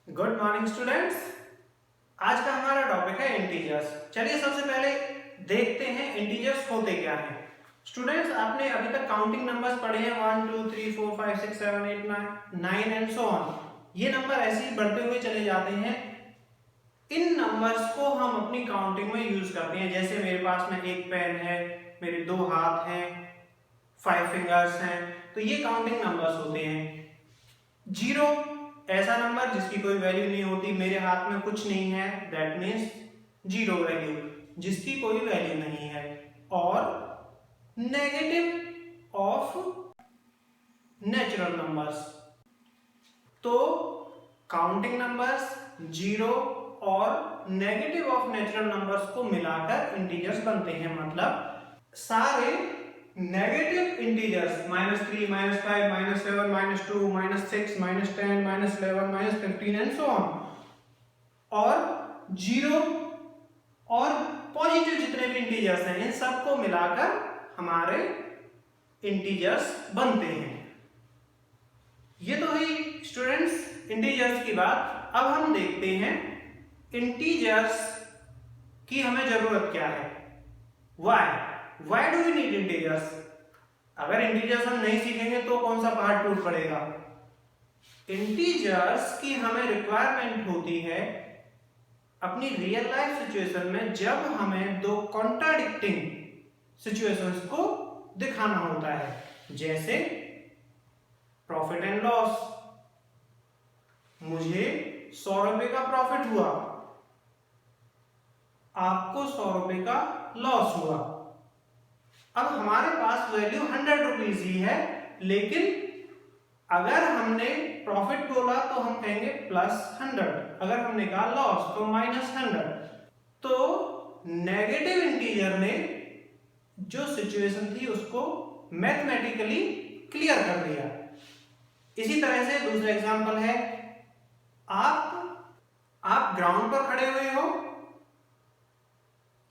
Good morning students. आज का हमारा टॉपिक है इंटीजर्स। चलिए सबसे पहले देखते हैं इंटीजर्स होते क्या हैं। स्टूडेंट्स, आपने अभी तक काउंटिंग नंबर्स पढ़े हैं 1 2 3 4 5 6 7 8 9 एंड सो ऑन। ये नंबर ऐसे ही बढ़ते हुए चले जाते हैं। इन नंबर्स को हम अपनी काउंटिंग में यूज करते हैं। जैसे मेरे पास में एक पेन है, मेरे दो हाथ हैं, 5 फिंगर्स हैं, तो ये काउंटिंग नंबर्स होते हैं। जीरो ऐसा नंबर जिसकी कोई वैल्यू नहीं होती, मेरे हाथ में कुछ नहीं है, दैट मीन्स जीरो वैल्यू, जिसकी कोई वैल्यू नहीं है। और नेगेटिव ऑफ नेचुरल नंबर्स, तो काउंटिंग नंबर्स जीरो और नेगेटिव ऑफ नेचुरल नंबर्स को मिलाकर इंटीजर्स बनते हैं। मतलब सारे negative integers -3, -5, -7, -2, -6, -10, -11, -15 and so on, और जीरो और पॉजिटिव जितने भी इंटीजर्स हैं इन सबको मिलाकर हमारे इंटीजर्स बनते हैं। ये तो है स्टूडेंट्स इंटीजर्स की बात। अब हम देखते हैं इंटीजर्स की हमें जरूरत क्या है। Why do we need integers? अगर इंटीजर्स हम नहीं सीखेंगे तो कौन सा पार्ट टूट पड़ेगा। इंटीजर्स की हमें रिक्वायरमेंट होती है अपनी रियल लाइफ सिचुएशन में, जब हमें दो कॉन्ट्राडिक्टिंग सिचुएशंस को दिखाना होता है। जैसे प्रॉफिट एंड लॉस, मुझे 100 रुपए का प्रॉफिट हुआ, आपको 100 रुपए का लॉस हुआ। अब हमारे पास वैल्यू 100 रुपीज ही है, लेकिन अगर हमने प्रॉफिट बोला तो हम कहेंगे +100, अगर हमने कहा लॉस तो -100। तो नेगेटिव इंटीजर ने जो सिचुएशन थी उसको मैथमेटिकली क्लियर कर दिया। इसी तरह से दूसरा एग्जांपल है, आप ग्राउंड पर खड़े हुए हो,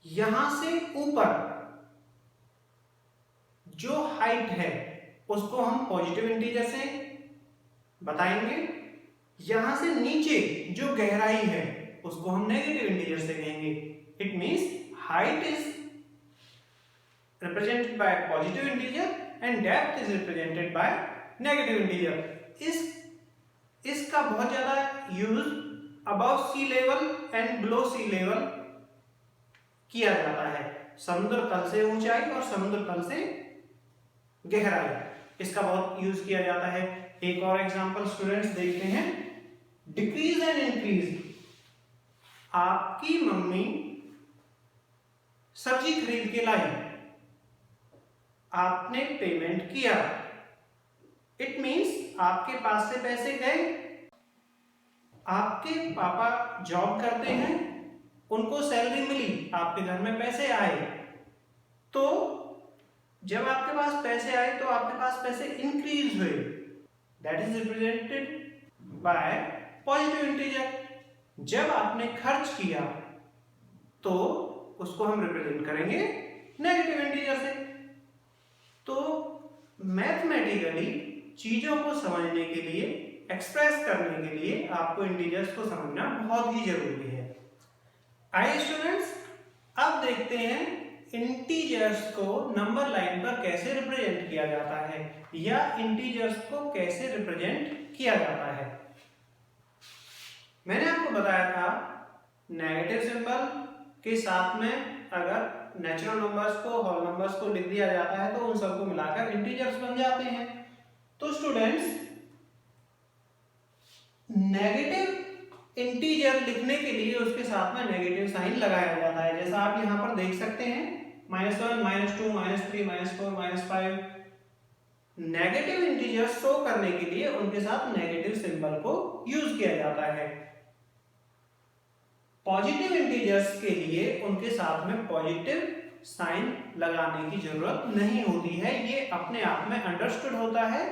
यहां से ऊपर जो हाइट है उसको हम पॉजिटिव इंटीजर से बताएंगे, यहां से नीचे जो गहराई है उसको हम नेगेटिव इंटीजर से कहेंगे। It means height is represented by positive integer and depth is represented by negative integer. इसका बहुत ज्यादा use above sea level and below sea level किया जाता है। समुद्र तल से ऊंचाई और समुद्र तल से गहराई, इसका बहुत यूज किया जाता है। एक और एग्जांपल स्टूडेंट्स देखते हैं, डिक्रीज एंड इंक्रीज। आपकी मम्मी सब्जी खरीद के लाई, आपने पेमेंट किया, इट मींस आपके पास से पैसे गए। आपके पापा जॉब करते हैं, उनको सैलरी मिली, आपके घर में पैसे आए, तो जब आपके पास पैसे आए तो आपके पास पैसे इंक्रीज हुए, that is represented by positive integer. जब आपने खर्च किया तो उसको हम रिप्रेजेंट करेंगे नेगेटिव इंटीजर से। तो मैथमेटिकली चीजों को समझने के लिए, एक्सप्रेस करने के लिए आपको इंटीजर्स को समझना बहुत ही जरूरी है। आइए स्टूडेंट्स, अब देखते हैं इंटीजर्स को नंबर लाइन पर कैसे रिप्रेजेंट किया जाता है, या इंटीजर्स को कैसे रिप्रेजेंट किया जाता है। मैंने आपको बताया था नेगेटिव सिंबल के साथ में अगर नेचुरल नंबर्स को, होल नंबर्स को लिख दिया जाता है तो उन सबको मिलाकर इंटीजर्स बन जाते हैं। तो स्टूडेंट्स, नेगेटिव इंटीजर लिखने के लिए उसके साथ में नेगेटिव साइन लगाया जाता है। जैसा आप यहां पर देख सकते हैं, -1, -2, -3, -4, -5। नेगेटिव इंटीजर शो करने के लिए उनके साथ नेगेटिव सिंबल को यूज किया जाता है। पॉजिटिव इंटीजर्स के लिए उनके साथ में पॉजिटिव साइन लगाने की जरूरत नहीं होती है, ये अपने आप में अंडरस्टूड होता है।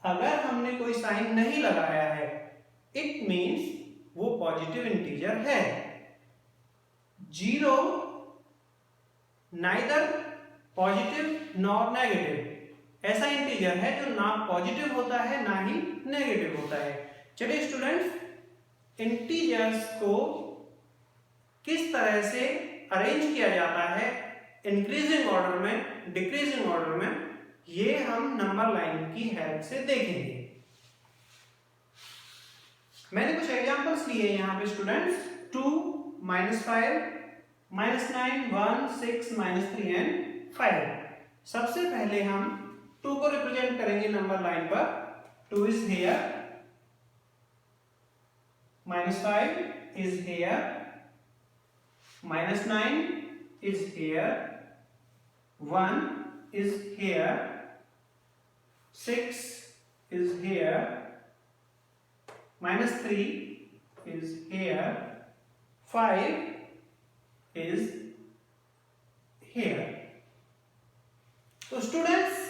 अगर हमने कोई साइन नहीं लगाया है, इट मींस वो पॉजिटिव इंटीजर है। Zero neither positive nor negative, ऐसा इंटीजर है जो ना पॉजिटिव होता है ना ही नेगेटिव होता है। चलिए स्टूडेंट्स, इंटीजर्स को किस तरह से अरेंज किया जाता है इंक्रीजिंग ऑर्डर में, डिक्रीजिंग ऑर्डर में, ये हम नंबर लाइन की हेल्प से देखेंगे। मैंने कुछ एग्जांपल्स लिए यहाँ पे स्टूडेंट्स, 2, -5, -9, 1, 6, -3 एंड 5। सबसे पहले हम 2 को रिप्रेजेंट करेंगे नंबर लाइन पर। 2 is here, -5 is here, -9 is here, 1 is here, 6 is here, -3 is here, 5 is here। तो स्टूडेंट्स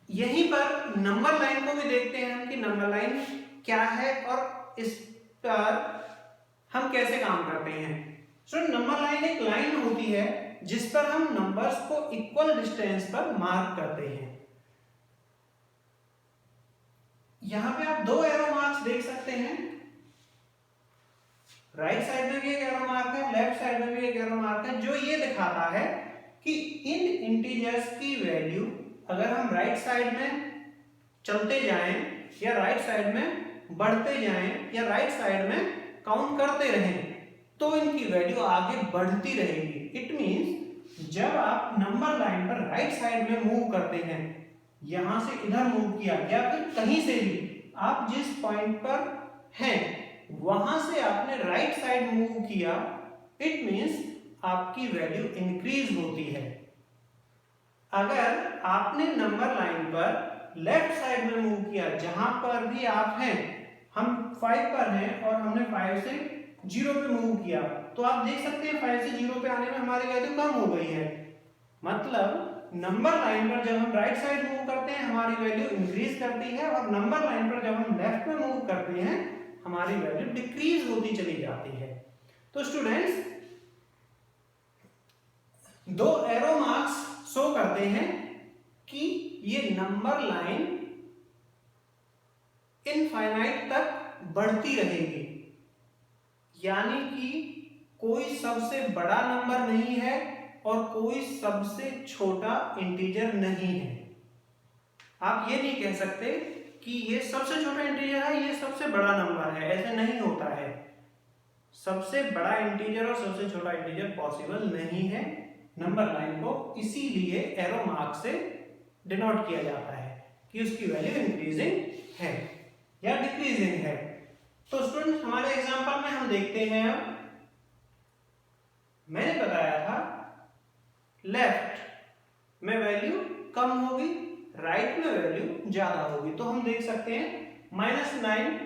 यहीं पर नंबर लाइन को भी देखते हैं हम कि नंबर लाइन क्या है और इस पर हम कैसे काम करते हैं। स्टूडेंट नंबर लाइन एक लाइन होती है जिस पर हम नंबर्स को इक्वल डिस्टेंस पर मार्क करते हैं। यहां पे आप 2 एरो मार्क्स देख सकते हैं, राइट साइड में भी एक एरो मार्क है, लेफ्ट साइड में भी एक एरो मार्क है, जो ये दिखाता है कि इन इंटीजर्स की वैल्यू अगर हम राइट साइड में चलते जाएं या राइट साइड में बढ़ते जाएं या राइट साइड में काउंट करते रहें तो इनकी वैल्यू आगे बढ़ती रहेगी। इट मींस जब आप नंबर लाइन पर राइट साइड में मूव करते हैं, यहां से इधर मूव किया या फिर कहीं से भी आप जिस पॉइंट पर हैं वहां से आपने राइट साइड मूव किया, इट मींस आपकी वैल्यू इंक्रीज होती है। अगर आपने नंबर लाइन पर लेफ्ट साइड में मूव किया, जहां पर भी आप हैं, हम 5 पर हैं और हमने 5 से 0 पे मूव किया, तो आप देख सकते हैं 5 से 0 पे आने में हमारी वैल्यू कम हो गई है। मतलब नंबर लाइन पर जब हम राइट साइड मूव करते हैं हमारी वैल्यू इंक्रीज करती है, और नंबर लाइन पर जब हम लेफ्ट में मूव करते हैं हमारी वैल्यू डिक्रीज होती चली जाती है। तो स्टूडेंट्स 2 एरो मार्क्स शो करते हैं कि ये नंबर लाइन इनफाइनाइट तक बढ़ती रहेगी, यानी कि कोई सबसे बड़ा नंबर नहीं है और कोई सबसे छोटा इंटीजर नहीं है। आप ये नहीं कह सकते कि ये सबसे छोटा इंटीजर है, ये सबसे बड़ा नंबर है, ऐसे नहीं होता है। सबसे बड़ा इंटीजर और सबसे छोटा इंटीजर पॉसिबल नहीं है। नंबर लाइन को इसीलिए एरो मार्क से डिनोट किया जाता है कि उसकी वैल्यू इंक्रीजिंग है या डिक्रीजिंग है। तो स्टूडेंट हमारे एग्जांपल में हम देखते हैं, अब मैंने बताया था लेफ्ट में वैल्यू कम होगी, राइट में वैल्यू ज्यादा होगी। तो हम देख सकते हैं -9,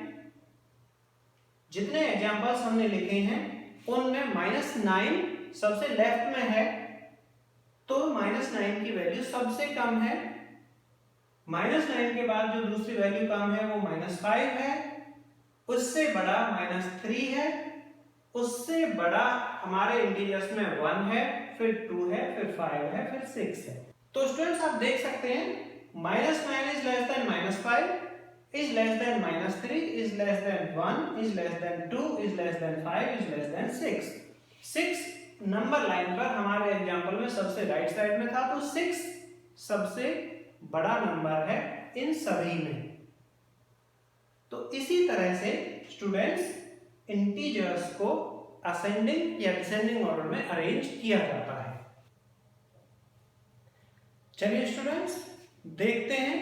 जितने एग्जांपल्स हमने लिखे हैं उनमें -9 सबसे लेफ्ट में है, तो -9 की वैल्यू सबसे कम है। -9 के बाद जो दूसरी वैल्यू कम है वो -5 है, उससे बड़ा -3 है, उससे बड़ा हमारे इंटीजर्स में 1 है, फिर 2 है, फिर 5 है, फिर 6 है। तो स्टूडेंट्स आप देख सकते हैं -9 is less than -5, is less than -3, is less than 1, is less than 2, is less than 5, is less than 6। 6 number line पर हमारे एग्जांपल में सबसे राइट साइड में था, तो 6 सबसे बड़ा नंबर है इन सभी में। तो इसी तरह से स्टूडेंट्स इंटीजर्स को असेंडिंग या डिसेंडिंग ऑर्डर में अरेंज किया जाता है। चलिए स्टूडेंट्स देखते हैं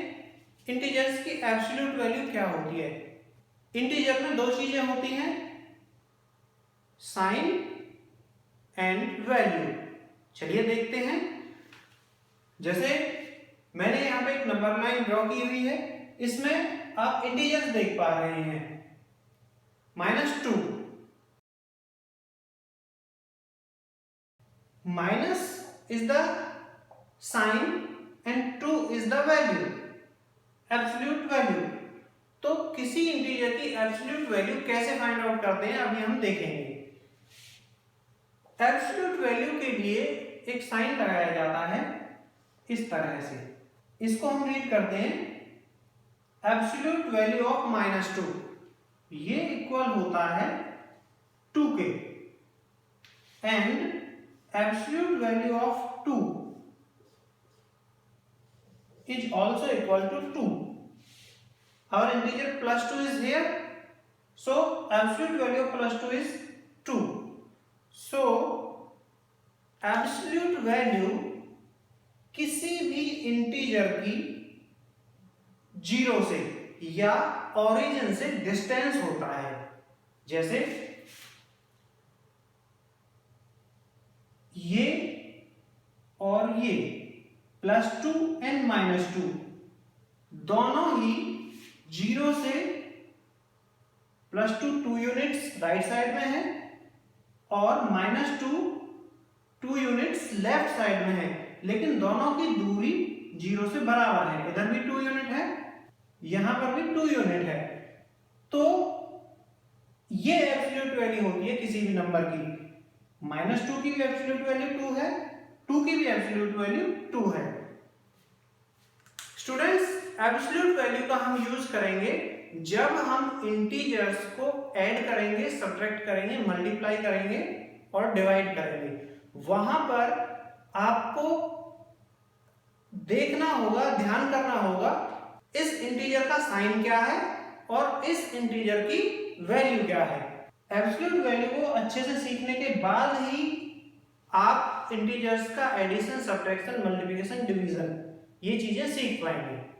इंटीजर्स की एब्सोल्यूट वैल्यू क्या होती है। इंटीजर में 2 चीजें होती हैं, साइन एंड वैल्यू। चलिए देखते हैं। जैसे मैंने यहां पे एक नंबर लाइन ड्रॉ की हुई है, इसमें आप इंटीजर्स देख पा रहे हैं। -2, minus is the sign and 2 is the value, absolute value. तो किसी इंटीजर की एब्सोल्यूट वैल्यू कैसे फाइंड आउट करते हैं अभी हम देखेंगे। एब्सोल्यूट वैल्यू के लिए एक साइन लगाया जाता है इस तरह से, इसको हम रीड करते हैं एब्सोल्यूट वैल्यू ऑफ -2, ये इक्वल होता है 2 के and absolute value of 2 is also equal to 2. Our integer plus 2 is here, so absolute value of plus 2 is 2. So absolute value किसी भी इंटीजर की 0 से या ओरिजिन से डिस्टेंस होता है. जैसे ये और ये +2 एंड -2 दोनों ही 0 से +2 2 यूनिट्स राइट साइड में है और -2 2 यूनिट्स लेफ्ट साइड में है, लेकिन दोनों की दूरी 0 से बराबर है. इधर भी 2 यूनिट है, यहां पर भी 2 यूनिट है. तो ये एब्सोल्यूट वैल्यू होती है किसी भी नंबर की. -2 की भी एब्सोल्यूट वैल्यू 2 है, 2 की भी एब्सोल्यूट वैल्यू 2 है. स्टूडेंट्स, एब्सोल्यूट वैल्यू का हम यूज करेंगे जब हम इंटीजर्स को ऐड करेंगे, सब्ट्रैक्ट करेंगे, मल्टीप्लाई करेंगे और डिवाइड करेंगे. वहां पर आपको देखना होगा, ध्यान करना होगा इस इंटीजर का साइन क्या है और इस इंटीजर की वैल्यू क्या है. एब्सोल्यूट वैल्यू को अच्छे से सीखने के बाद ही आप इंटीजर्स का एडिशन, सब्ट्रैक्शन, मल्टीप्लिकेशन, डिवीजन ये चीजें सीख पाएंगे.